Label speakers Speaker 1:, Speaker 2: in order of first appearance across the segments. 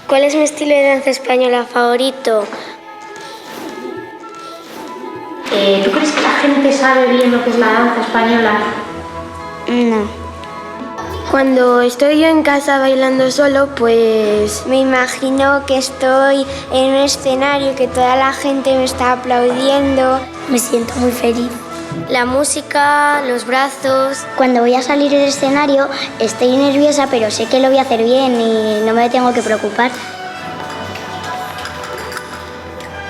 Speaker 1: ¿Cuál es mi estilo de danza española favorito?
Speaker 2: ¿Tú crees que la gente sabe bien lo que es la danza española?
Speaker 1: No. Cuando estoy yo en casa bailando solo, pues me imagino que estoy en un escenario, que toda la gente me está aplaudiendo. Me siento muy feliz. La música, los brazos.
Speaker 3: Cuando voy a salir del escenario estoy nerviosa, pero sé que lo voy a hacer bien y no me tengo que preocupar.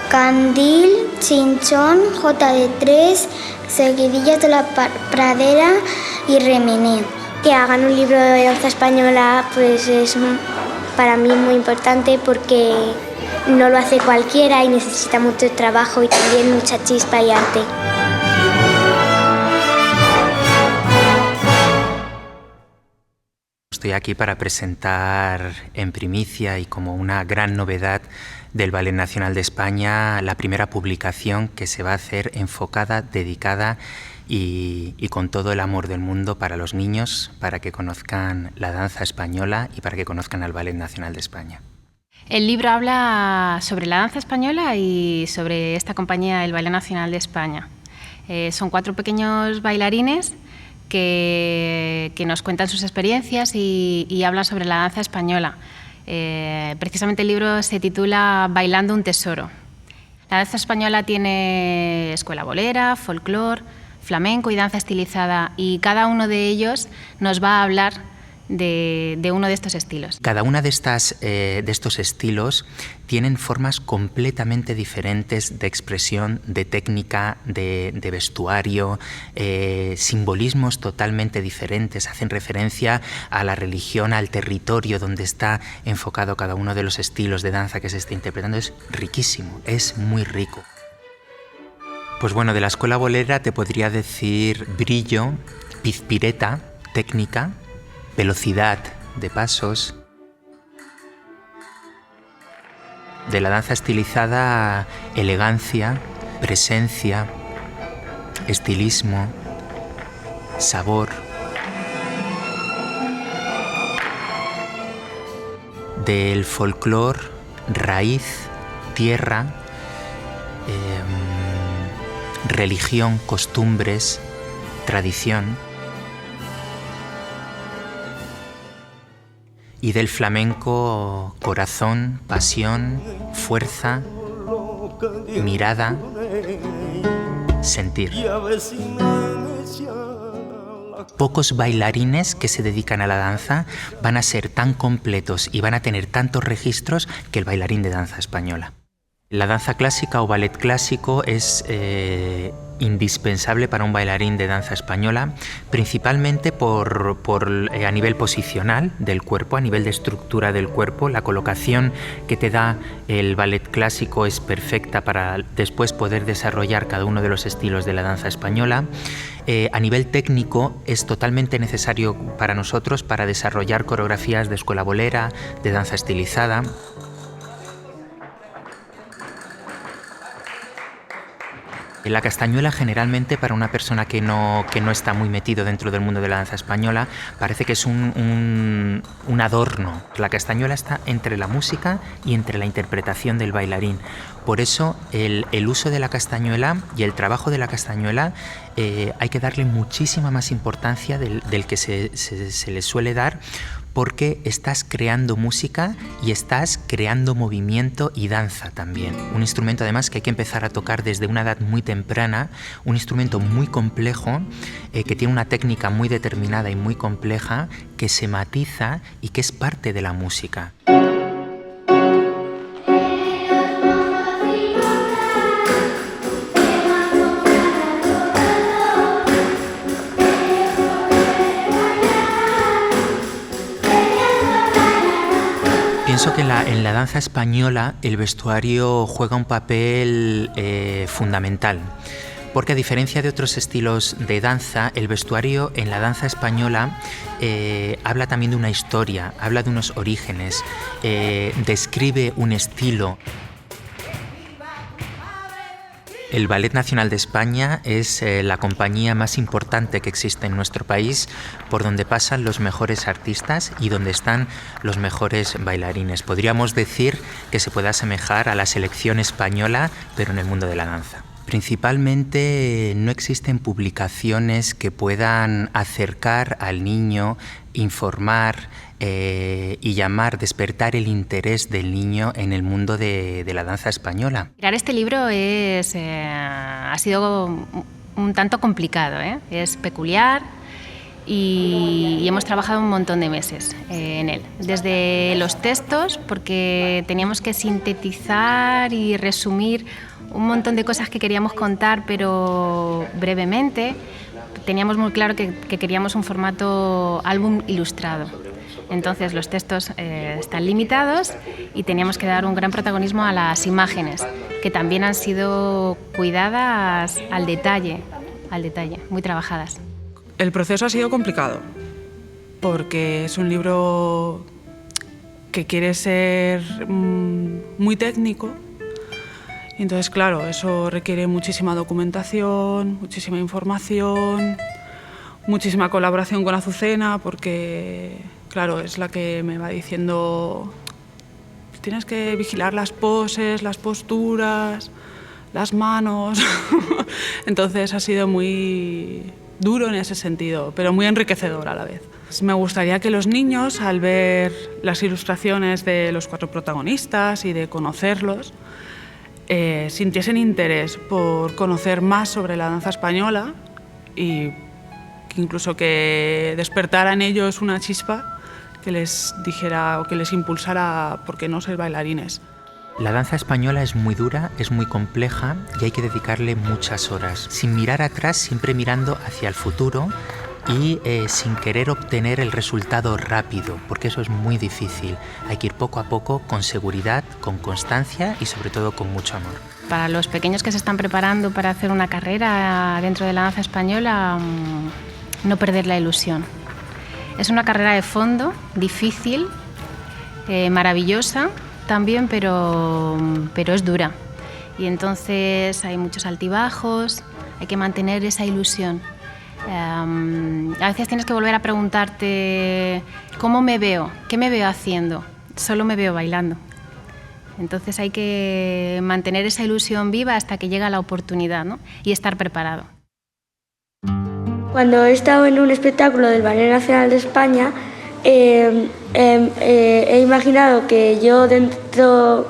Speaker 1: Candil, Chinchón, JD3, Seguidillas de la Pradera y Remeneo. Que hagan un libro de danza española pues es para mí muy importante porque no lo hace cualquiera y necesita mucho trabajo y también mucha chispa y arte.
Speaker 4: Estoy aquí para presentar en primicia y como una gran novedad del Ballet Nacional de España la primera publicación que se va a hacer enfocada, dedicada y con todo el amor del mundo para los niños, para que conozcan la danza española y para que conozcan al Ballet Nacional de España.
Speaker 5: El libro habla sobre la danza española y sobre esta compañía, el Ballet Nacional de España. Son 4 pequeños bailarines que nos cuentan sus experiencias y hablan sobre la danza española. Precisamente el libro se titula Bailando un tesoro. La danza española tiene escuela bolera, folclore, flamenco y danza estilizada, y cada uno de ellos nos va a hablar de uno de estos estilos.
Speaker 4: Cada una de estos estilos tienen formas completamente diferentes de expresión, de técnica, de vestuario, simbolismos totalmente diferentes. Hacen referencia a la religión, al territorio donde está enfocado cada uno de los estilos de danza que se está interpretando. Es riquísimo, es muy rico. Pues bueno, de la escuela bolera te podría decir brillo, pizpireta, técnica, velocidad de pasos. De la danza estilizada, elegancia, presencia, estilismo, sabor. Del folclore, raíz, tierra, religión, costumbres, tradición. Y del flamenco, corazón, pasión, fuerza, mirada, sentir. Pocos bailarines que se dedican a la danza van a ser tan completos y van a tener tantos registros que el bailarín de danza española. La danza clásica o ballet clásico es indispensable para un bailarín de danza española, principalmente a nivel posicional del cuerpo, a nivel de estructura del cuerpo. La colocación que te da el ballet clásico es perfecta para después poder desarrollar cada uno de los estilos de la danza española. A nivel técnico es totalmente necesario para nosotros para desarrollar coreografías de escuela bolera, de danza estilizada. La castañuela generalmente para una persona que no está muy metido dentro del mundo de la danza española parece que es un adorno. La castañuela está entre la música y entre la interpretación del bailarín. Por eso el uso de la castañuela y el trabajo de la castañuela hay que darle muchísima más importancia del que se le suele dar, porque estás creando música y estás creando movimiento y danza también. Un instrumento además que hay que empezar a tocar desde una edad muy temprana, un instrumento muy complejo, que tiene una técnica muy determinada y muy compleja, que se matiza y que es parte de la música. Pienso que en la danza española el vestuario juega un papel fundamental, porque a diferencia de otros estilos de danza, el vestuario en la danza española habla también de una historia, habla de unos orígenes, describe un estilo. El Ballet Nacional de España es la compañía más importante que existe en nuestro país, por donde pasan los mejores artistas y donde están los mejores bailarines. Podríamos decir que se puede asemejar a la selección española, pero en el mundo de la danza. Principalmente no existen publicaciones que puedan acercar al niño, informar y despertar el interés del niño en el mundo de la danza española.
Speaker 5: Crear este libro ha sido un tanto complicado, es peculiar y hemos trabajado un montón de meses en él. Desde los textos, porque teníamos que sintetizar y resumir un montón de cosas que queríamos contar, pero brevemente. Teníamos muy claro que queríamos un formato álbum ilustrado. Entonces los textos están limitados y teníamos que dar un gran protagonismo a las imágenes, que también han sido cuidadas al detalle, muy trabajadas.
Speaker 6: El proceso ha sido complicado, porque es un libro que quiere ser muy técnico. Entonces, claro, eso requiere muchísima documentación, muchísima información, muchísima colaboración con Azucena, porque, claro, es la que me va diciendo, tienes que vigilar las poses, las posturas, las manos. Entonces ha sido muy duro en ese sentido, pero muy enriquecedor a la vez. Me gustaría que los niños, al ver las ilustraciones de los 4 protagonistas y de conocerlos, sintiesen interés por conocer más sobre la danza española y incluso que despertara en ellos una chispa que les dijera o que les impulsara por qué no ser bailarines.
Speaker 4: La danza española es muy dura, es muy compleja y hay que dedicarle muchas horas, sin mirar atrás, siempre mirando hacia el futuro y sin querer obtener el resultado rápido, porque eso es muy difícil. Hay que ir poco a poco, con seguridad, con constancia y sobre todo con mucho amor.
Speaker 5: Para los pequeños que se están preparando para hacer una carrera dentro de la danza española, no perder la ilusión. Es una carrera de fondo, difícil, maravillosa también, pero es dura. Y entonces hay muchos altibajos, hay que mantener esa ilusión. A veces tienes que volver a preguntarte ¿cómo me veo? ¿Qué me veo haciendo? Solo me veo bailando. Entonces hay que mantener esa ilusión viva hasta que llega la oportunidad, ¿no? Y estar preparado.
Speaker 1: Cuando he estado en un espectáculo del Ballet Nacional de España, he imaginado que yo dentro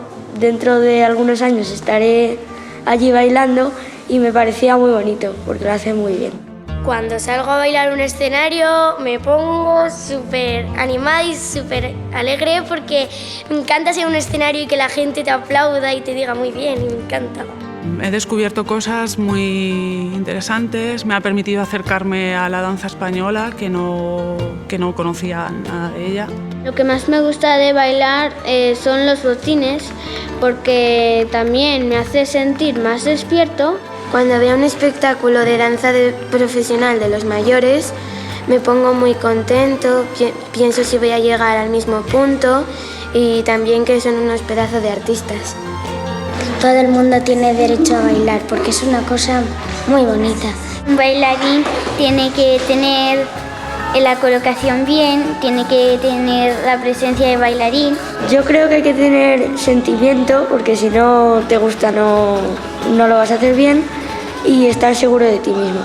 Speaker 1: de algunos años estaré allí bailando y me parecía muy bonito porque lo hace muy bien. Cuando salgo a bailar un escenario me pongo súper animada y súper alegre porque me encanta ser un escenario y que la gente te aplauda y te diga muy bien, y me encanta.
Speaker 6: He descubierto cosas muy interesantes, me ha permitido acercarme a la danza española que no conocía nada de ella.
Speaker 1: Lo que más me gusta de bailar son los botines porque también me hace sentir más despierto. Cuando veo un espectáculo de danza profesional de los mayores, me pongo muy contento, pienso si voy a llegar al mismo punto y también que son unos pedazos de artistas.
Speaker 3: Todo el mundo tiene derecho a bailar porque es una cosa muy bonita. Un bailarín tiene que tener la colocación bien, tiene que tener la presencia de bailarín.
Speaker 1: Yo creo que hay que tener sentimiento porque si no te gusta no lo vas a hacer bien y estar seguro de ti mismo.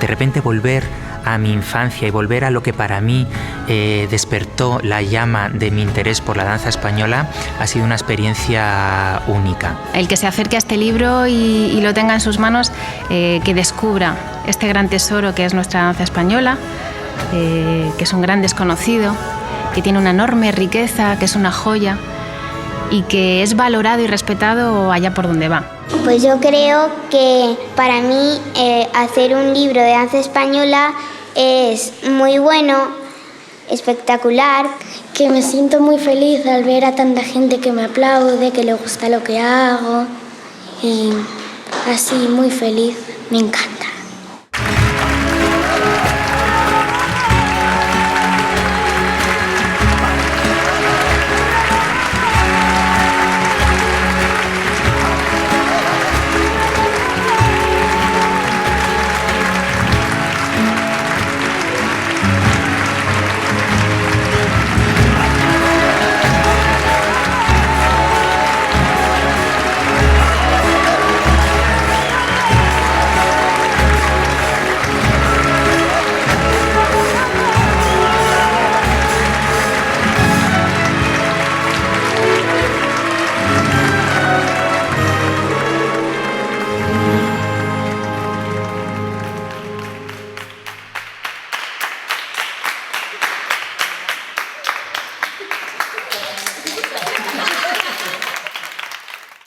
Speaker 4: De repente volver a mi infancia y volver a lo que para mí despertó la llama de mi interés por la danza española ha sido una experiencia única.
Speaker 5: El que se acerque a este libro y lo tenga en sus manos, que descubra este gran tesoro que es nuestra danza española, que es un gran desconocido, que tiene una enorme riqueza, que es una joya y que es valorado y respetado allá por donde va.
Speaker 3: Pues yo creo que para mí hacer un libro de danza española es muy bueno, espectacular.
Speaker 1: Que me siento muy feliz al ver a tanta gente que me aplaude, que le gusta lo que hago y así muy feliz, me encanta.